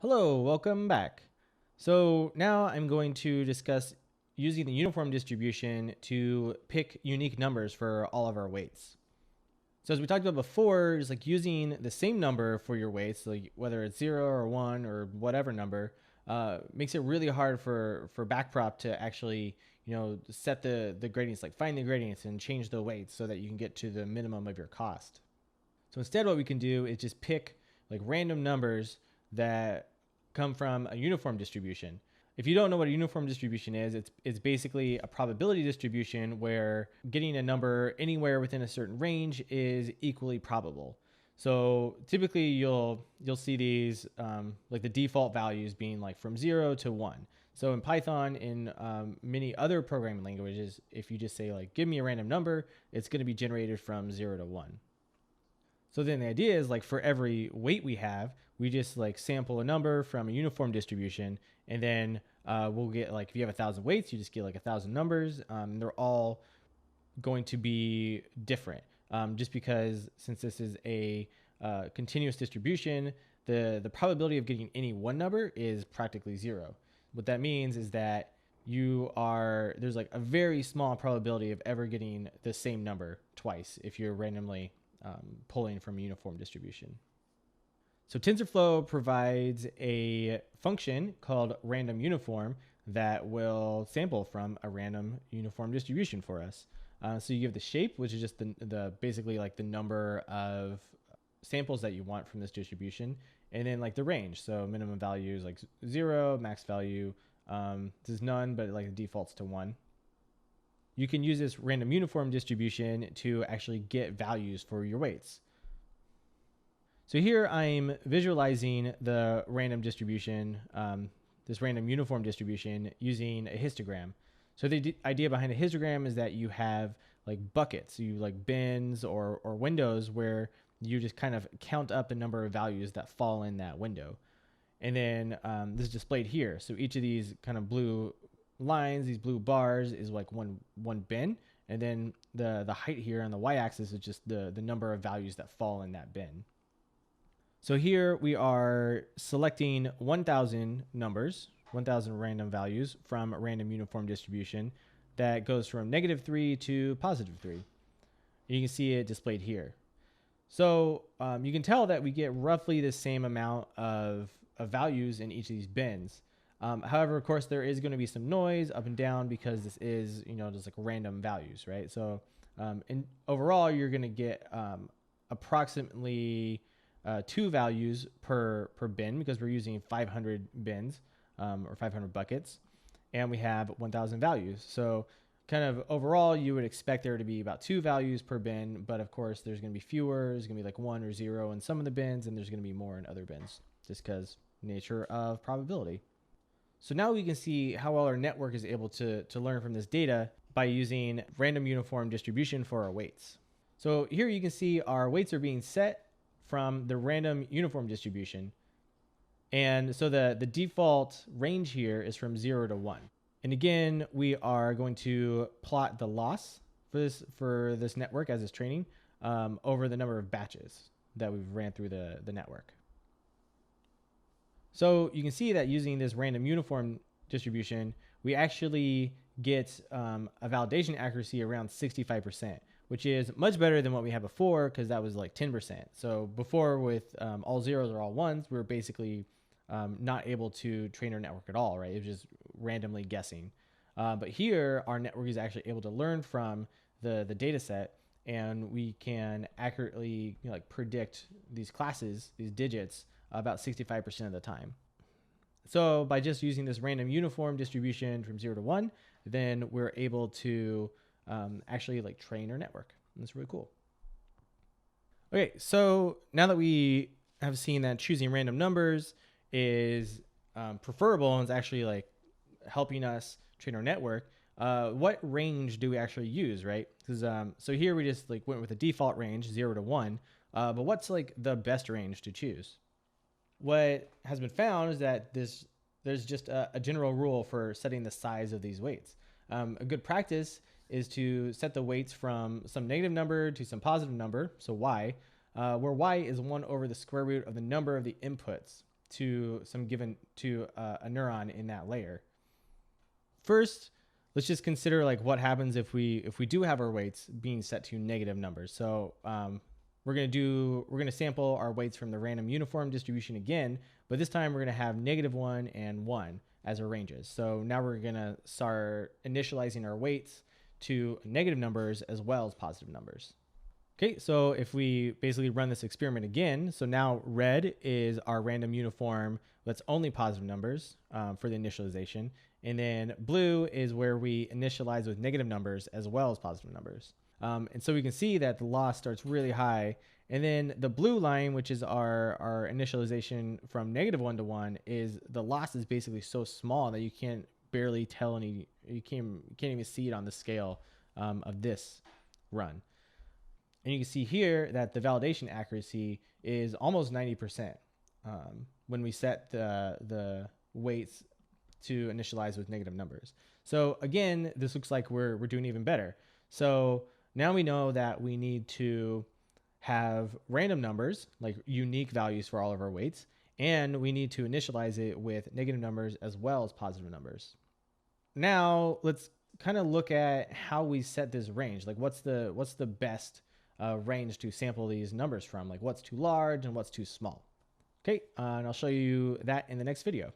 Hello, welcome back. So now I'm going to discuss using the uniform distribution to pick unique numbers for all of our weights. So as we talked about before, it's like using the same number for your weights, like whether it's 0 or 1 or whatever number, makes it really hard for backprop to actually set the gradients, like find the gradients and change the weights so that you can get to the minimum of your cost. So instead, what we can do is just pick like random numbers that come from a uniform distribution. If you don't know what a uniform distribution is, it's basically a probability distribution where getting a number anywhere within a certain range is equally probable. So typically you'll see these like the default values being like from 0 to 1. So in Python, in many other programming languages, if you just say like give me a random number, it's going to be generated from 0 to 1. So then the idea is like for every weight we have, we just like sample a number from a uniform distribution, and then we'll get like if you have 1,000 weights, you just get like 1,000 numbers. They're all going to be different, just because since this is a continuous distribution, the probability of getting any one number is practically zero. What that means is that there's like a very small probability of ever getting the same number twice if you're randomly pulling from a uniform distribution. So TensorFlow provides a function called random uniform that will sample from a random uniform distribution for us. So you give the shape, which is just the basically like the number of samples that you want from this distribution, and then like the range. So minimum value is like 0, max value this is none, but like the default's to 1. You can use this random uniform distribution to actually get values for your weights. So here I'm visualizing the random distribution, this random uniform distribution using a histogram. So the idea behind a histogram is that you have like buckets, you like bins or windows where you just kind of count up the number of values that fall in that window. And then this is displayed here. So each of these kind of blue lines, these blue bars, is like one bin, and then the height here on the y-axis is just the number of values that fall in that bin. So here we are selecting 1,000 numbers, 1,000 random values from a random uniform distribution that goes from -3 to +3. You can see it displayed here. So you can tell that we get roughly the same amount of values in each of these bins. However, of course, there is going to be some noise up and down because this is, just like random values, right? So overall, you're going to get approximately 2 values per bin because we're using 500 bins or 500 buckets, and we have 1,000 values. So kind of overall, you would expect there to be about 2 values per bin, but of course, there's going to be fewer. There's going to be like 1 or 0 in some of the bins, and there's going to be more in other bins just because nature of probability. So now we can see how well our network is able to learn from this data by using random uniform distribution for our weights. So here you can see our weights are being set from the random uniform distribution. And so the default range here is from 0 to 1. And again, we are going to plot the loss for this network as it's training over the number of batches that we've ran through the network. So you can see that using this random uniform distribution, we actually get a validation accuracy around 65%, which is much better than what we had before because that was like 10%. So before with all zeros or all ones, we were basically not able to train our network at all, right? It was just randomly guessing. But here, our network is actually able to learn from the data set, and we can accurately predict these classes, these digits, about 65% of the time. So by just using this random uniform distribution from 0 to 1, then we're able to actually train our network. And that's really cool. Okay, so now that we have seen that choosing random numbers is preferable and is actually helping us train our network, what range do we actually use, right? Because so here we just went with the default range 0 to 1, but what's the best range to choose? What has been found is that there's just a general rule for setting the size of these weights. A good practice is to set the weights from some negative number to some positive number, so y, where y is 1 over the square root of the number of the inputs. to some given to a neuron in that layer. First, let's just consider like what happens if we do have our weights being set to negative numbers. So we're gonna sample our weights from the random uniform distribution again, but this time we're gonna have -1 and 1 as our ranges. So now we're gonna start initializing our weights to negative numbers as well as positive numbers. Okay, so if we basically run this experiment again, so now red is our random uniform that's only positive numbers for the initialization. And then blue is where we initialize with negative numbers as well as positive numbers. And so we can see that the loss starts really high. And then the blue line, which is our initialization from -1 to 1, is the loss is basically so small that you can't barely tell any, you can't even see it on the scale of this run. And you can see here that the validation accuracy is almost 90% when we set the weights to initialize with negative numbers. So again, this looks like we're doing even better. So now we know that we need to have random numbers, like unique values for all of our weights, and we need to initialize it with negative numbers as well as positive numbers. Now let's kind of look at how we set this range. Like what's the best range to sample these numbers from, like what's too large and what's too small. Okay, and I'll show you that in the next video.